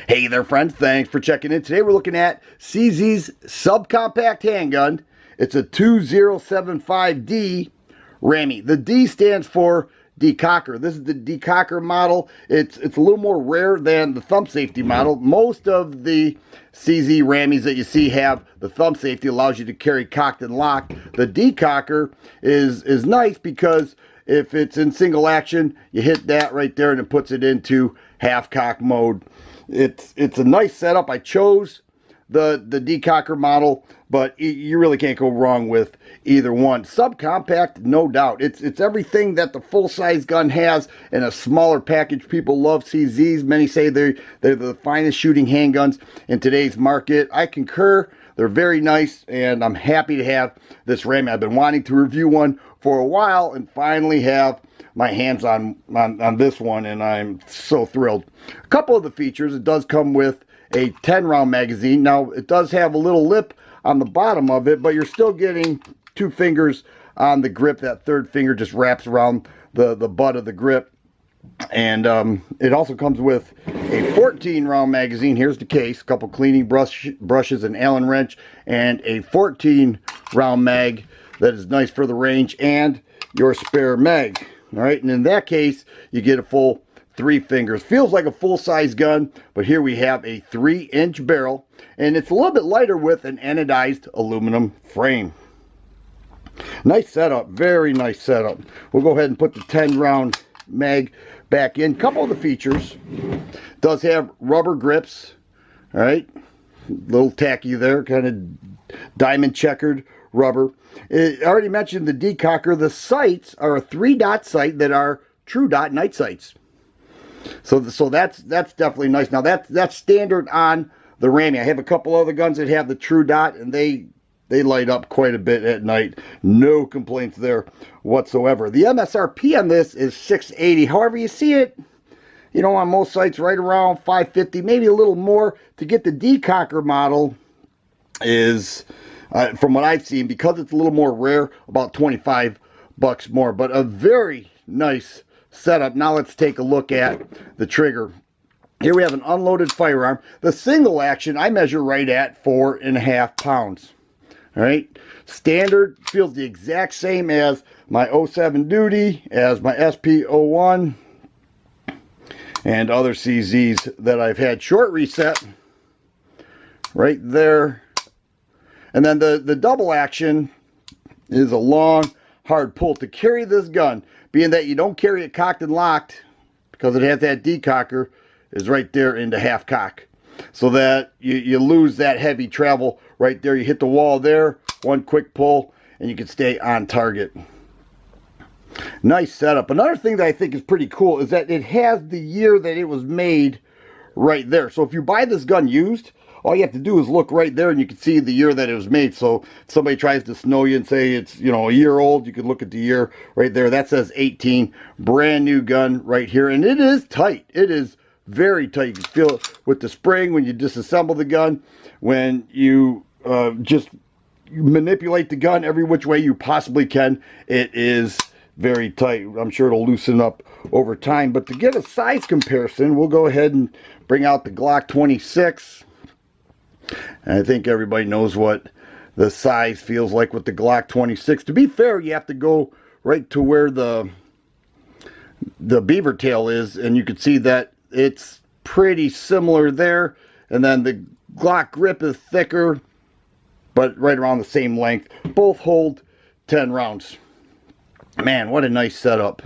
Hey there, friends. Thanks for checking in. Today we're looking at CZ's subcompact handgun. It's a 2075D RAMI. The D stands for decocker. This is the decocker model. It's a little more rare than the thumb safety model. Most of the CZ RAMIs that you see have the thumb safety, allows you to carry cocked and locked. The decocker is nice because if it's in single action, you hit that right there and it puts it into half cock mode. It's a nice setup. I chose the decocker model, but you really can't go wrong with either one. Subcompact, no doubt. It's everything that the full-size gun has in a smaller package. People love CZs. Many say they're the finest shooting handguns in today's market. I concur. They're very nice, and I'm happy to have this RAMI. I've been wanting to review one for a while and finally have my hands on this one, and I'm so thrilled. A couple of the features: it does come with a 10-round magazine. Now, it does have a little lip on the bottom of it, but you're still getting 2 fingers on the grip. That third finger just wraps around the butt of the grip. And it also comes with a 14-round magazine. Here's the case, a couple cleaning brushes, an Allen wrench, and a 14-round mag that is nice for the range, and your spare mag. All right, and in that case, you get a full 3 fingers. Feels like a full-size gun, but here we have a 3-inch barrel, and it's a little bit lighter with an anodized aluminum frame. Nice setup, very nice setup. We'll go ahead and put the 10-round mag back in. Couple of the features: does have rubber grips. All right, little tacky there, kind of diamond checkered rubber. I already mentioned the decocker. The sights are a 3-dot sight that are true dot night sights. So that's definitely nice. Now that's standard on the RAMI. I have a couple other guns that have the true dot, and they light up quite a bit at night. No complaints there whatsoever. The MSRP on this is $680. However, you see it, you know, on most sites right around $550, maybe a little more. To get the decocker model is, from what I've seen, because it's a little more rare, about $25 more. But a very nice setup. Now let's take a look at the trigger. Here we have an unloaded firearm. The single action I measure right at 4.5 pounds. All right, standard, feels the exact same as my 07 Duty, as my SP01, and other CZs that I've had. Short reset right there. And then the double action is a long, hard pull. To carry this gun, being that you don't carry it cocked and locked, because it has that decocker, is right there into half cock. So that you lose that heavy travel right there. You hit the wall there, one quick pull, and you can stay on target. Nice setup. Another thing that I think is pretty cool is that it has the year that it was made right there. So if you buy this gun used, all you have to do is look right there and you can see the year that it was made. So if somebody tries to snow you and say it's, you know, a year old, you can look at the year right there. That says 18. Brand new gun right here. And it is tight. It is very tight. You can feel it with the spring when you disassemble the gun, when you just manipulate the gun every which way you possibly can. It is very tight. I'm sure it'll loosen up over time. But to get a size comparison, we'll go ahead and bring out the Glock 26. And I think everybody knows what the size feels like with the Glock 26. To be fair, you have to go right to where the beaver tail is, and you can see that it's pretty similar there. And then the Glock grip is thicker, but right around the same length. Both hold 10 rounds. Man, what a nice setup.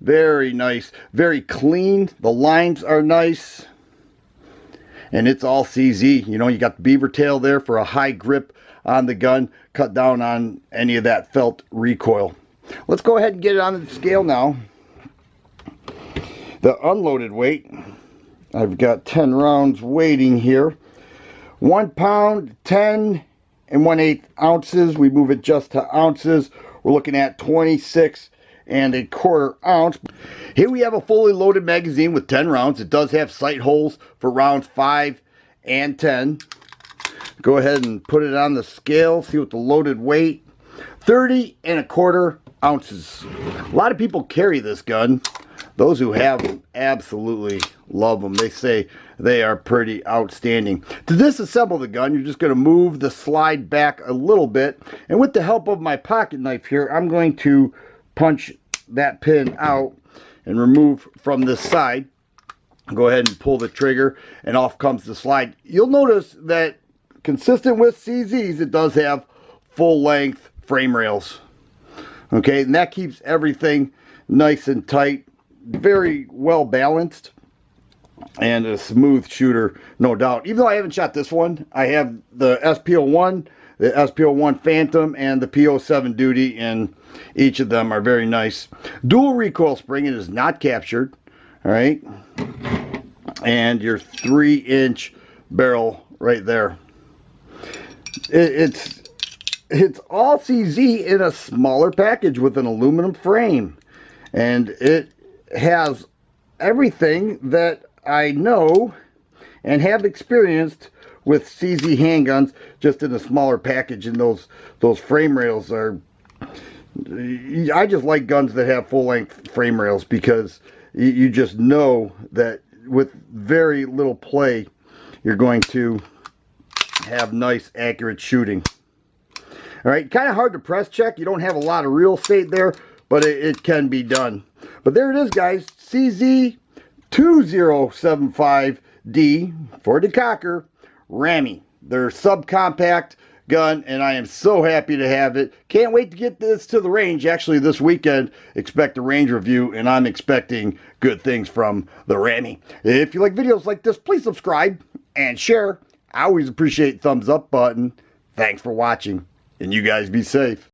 Very nice. Very clean. The lines are nice. And it's all CZ. You know, you got the beaver tail there for a high grip on the gun. Cut down on any of that felt recoil. Let's go ahead and get it on the scale now. The unloaded weight, I've got 10 rounds waiting here. 1 pound, 10 1/8 ounces. We move it just to ounces. We're looking at 26 1/4 ounce. Here we have a fully loaded magazine with 10 rounds. It does have sight holes for rounds 5 and 10. Go ahead and put it on the scale, see what the loaded weight. 30 1/4 ounces. A lot of people carry this gun. Those who have them absolutely love them. They say they are pretty outstanding. To disassemble the gun, you're just going to move the slide back a little bit, and with the help of my pocket knife here, I'm going to punch that pin out and remove from this side. Go ahead and pull the trigger, and off comes the slide. You'll notice that, consistent with CZ's, it does have full-length frame rails. Okay, and that keeps everything nice and tight, very well balanced, and a smooth shooter, no doubt. Even though I haven't shot this one, I have the SP01, the SP01 Phantom, and the P07 Duty, and each of them are very nice. Dual recoil spring, it is not captured, all right, and your 3-inch barrel right there. It's all CZ in a smaller package with an aluminum frame, and it has everything that I know and have experienced with CZ handguns, just in a smaller package. And those frame rails are, I just like guns that have full-length frame rails, because you just know that with very little play, you're going to have nice, accurate shooting. All right, kind of hard to press check. You don't have a lot of real estate there, but it can be done. But there it is, guys. CZ 2075D for DeCocker RAMI. Their subcompact gun, and I am so happy to have it. Can't wait to get this to the range. Actually, this weekend, expect a range review, and I'm expecting good things from the RAMI. If you like videos like this, please subscribe and share. I always appreciate thumbs up button. Thanks for watching, and you guys be safe.